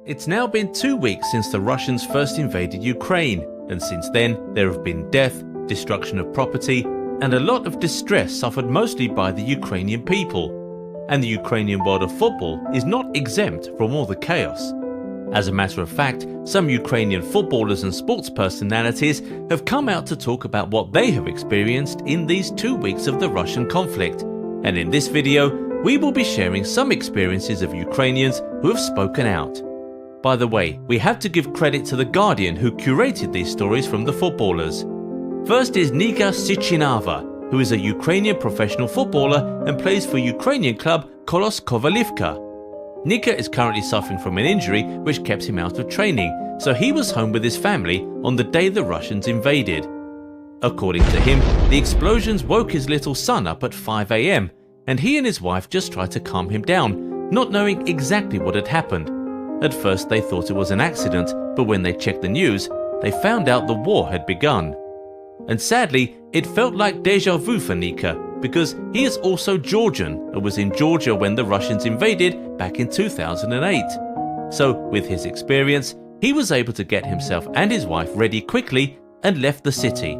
It's now been 2 weeks since the Russians first invaded Ukraine, and since then there have been death, destruction of property, and a lot of distress suffered mostly by the Ukrainian people. And the Ukrainian world of football is not exempt from all the chaos. As a matter of fact, some Ukrainian footballers and sports personalities have come out to talk about what they have experienced in these 2 weeks of the Russian conflict. And in this video, we will be sharing some experiences of Ukrainians who have spoken out. By the way, we have to give credit to The Guardian, who curated these stories from the footballers. First is Nika Sichinava, who is a Ukrainian professional footballer and plays for Ukrainian club Kolos Kovalivka. Nika is currently suffering from an injury which kept him out of training, so he was home with his family on the day the Russians invaded. According to him, the explosions woke his little son up at 5 a.m. and he and his wife just tried to calm him down, not knowing exactly what had happened. At first they thought it was an accident, but when they checked the news, they found out the war had begun. And sadly, it felt like deja vu for Nika, because he is also Georgian and was in Georgia when the Russians invaded back in 2008. So with his experience, he was able to get himself and his wife ready quickly and left the city.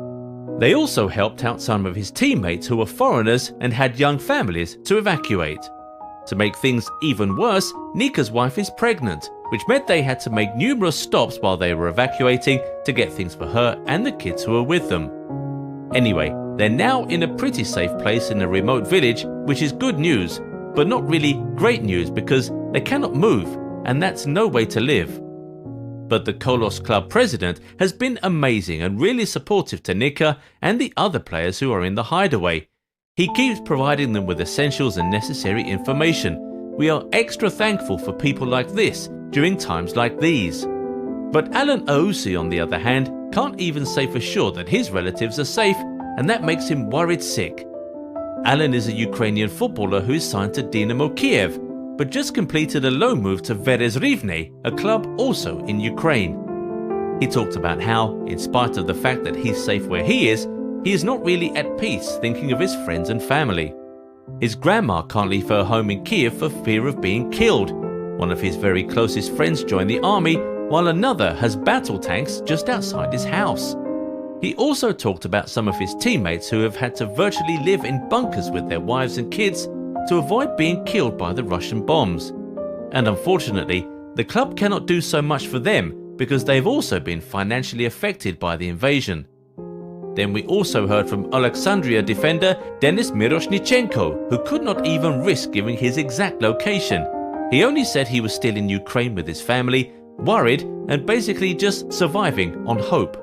They also helped out some of his teammates who were foreigners and had young families to evacuate. To make things even worse, Nika's wife is pregnant, which meant they had to make numerous stops while they were evacuating to get things for her and the kids who were with them. Anyway, they're now in a pretty safe place in a remote village, which is good news, but not really great news because they cannot move, and that's no way to live. But the Kolos club president has been amazing and really supportive to Nika and the other players who are in the hideaway. He keeps providing them with essentials and necessary information. We are extra thankful for people like this during times like these. But Alan Ousi, on the other hand, can't even say for sure that his relatives are safe, and that makes him worried sick. Alan is a Ukrainian footballer who is signed to Dynamo Kiev, but just completed a loan move to Veres Rivne, a club also in Ukraine. He talked about how, in spite of the fact that he's safe where he is not really at peace thinking of his friends and family. His grandma can't leave her home in Kiev for fear of being killed. One of his very closest friends joined the army, while another has battle tanks just outside his house. He also talked about some of his teammates who have had to virtually live in bunkers with their wives and kids to avoid being killed by the Russian bombs. And unfortunately, the club cannot do so much for them because they've also been financially affected by the invasion. Then we also heard from Alexandria defender Denis Miroshnichenko, who could not even risk giving his exact location. He only said he was still in Ukraine with his family, worried and basically just surviving on hope.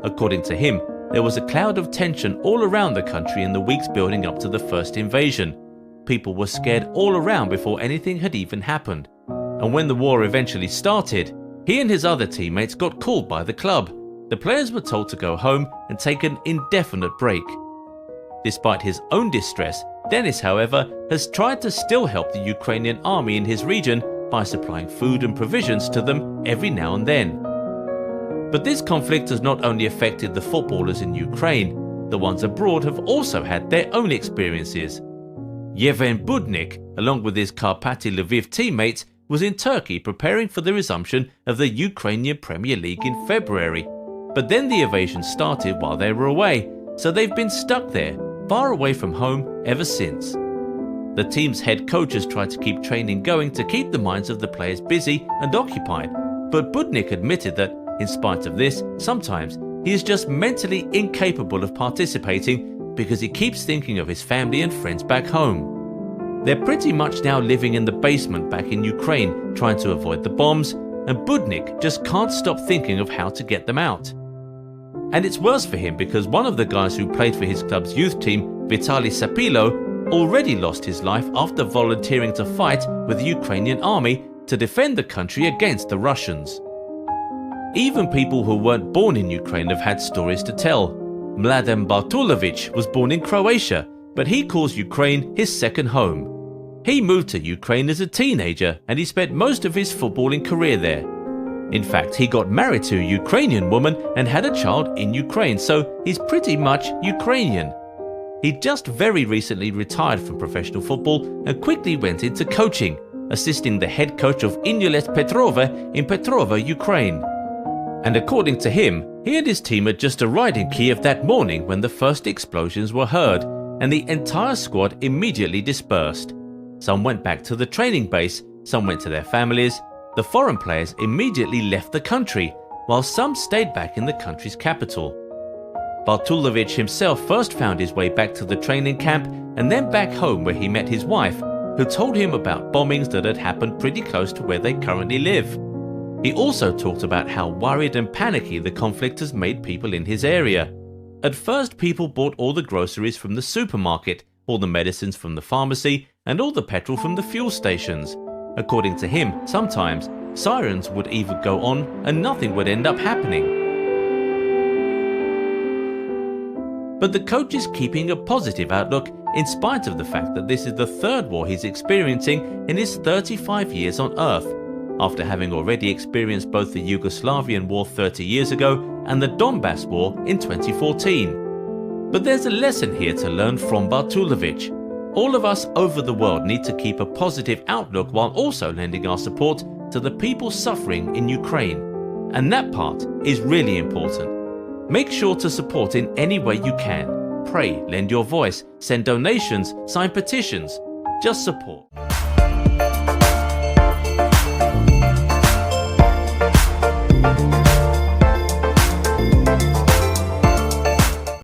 According to him, there was a cloud of tension all around the country in the weeks building up to the first invasion. People were scared all around before anything had even happened. And when the war eventually started, he and his other teammates got called by the club. The players were told to go home and take an indefinite break. Despite his own distress, Denis, however, has tried to still help the Ukrainian army in his region by supplying food and provisions to them every now and then. But this conflict has not only affected the footballers in Ukraine, the ones abroad have also had their own experiences. Yevhen Budnik, along with his Karpaty Lviv teammates, was in Turkey preparing for the resumption of the Ukrainian Premier League in February. But then the invasion started while they were away, so they've been stuck there, far away from home ever since. The team's head coach has tried to keep training going to keep the minds of the players busy and occupied, but Budnik admitted that, in spite of this, sometimes he is just mentally incapable of participating because he keeps thinking of his family and friends back home. They're pretty much now living in the basement back in Ukraine, trying to avoid the bombs, and Budnik just can't stop thinking of how to get them out. And it's worse for him because one of the guys who played for his club's youth team, Vitaly Sapilo, already lost his life after volunteering to fight with the Ukrainian army to defend the country against the Russians. Even people who weren't born in Ukraine have had stories to tell. Mladen Bartulovic was born in Croatia, but he calls Ukraine his second home. He moved to Ukraine as a teenager and he spent most of his footballing career there. In fact, he got married to a Ukrainian woman and had a child in Ukraine, so he's pretty much Ukrainian. He just very recently retired from professional football and quickly went into coaching, assisting the head coach of Inyulet Petrova in Petrova, Ukraine. And according to him, he and his team had just arrived in Kiev that morning when the first explosions were heard, and the entire squad immediately dispersed. Some went back to the training base, some went to their families. The foreign players immediately left the country, while some stayed back in the country's capital. Bartulovich himself first found his way back to the training camp and then back home, where he met his wife, who told him about bombings that had happened pretty close to where they currently live. He also talked about how worried and panicky the conflict has made people in his area. At first, people bought all the groceries from the supermarket, all the medicines from the pharmacy, and all the petrol from the fuel stations. According to him, sometimes sirens would even go on and nothing would end up happening. But the coach is keeping a positive outlook in spite of the fact that this is the third war he's experiencing in his 35 years on Earth, after having already experienced both the Yugoslavian War 30 years ago and the Donbass War in 2014. But there's a lesson here to learn from Bartulovich. All of us over the world need to keep a positive outlook while also lending our support to the people suffering in Ukraine. And that part is really important. Make sure to support in any way you can. Pray, lend your voice, send donations, sign petitions. Just support.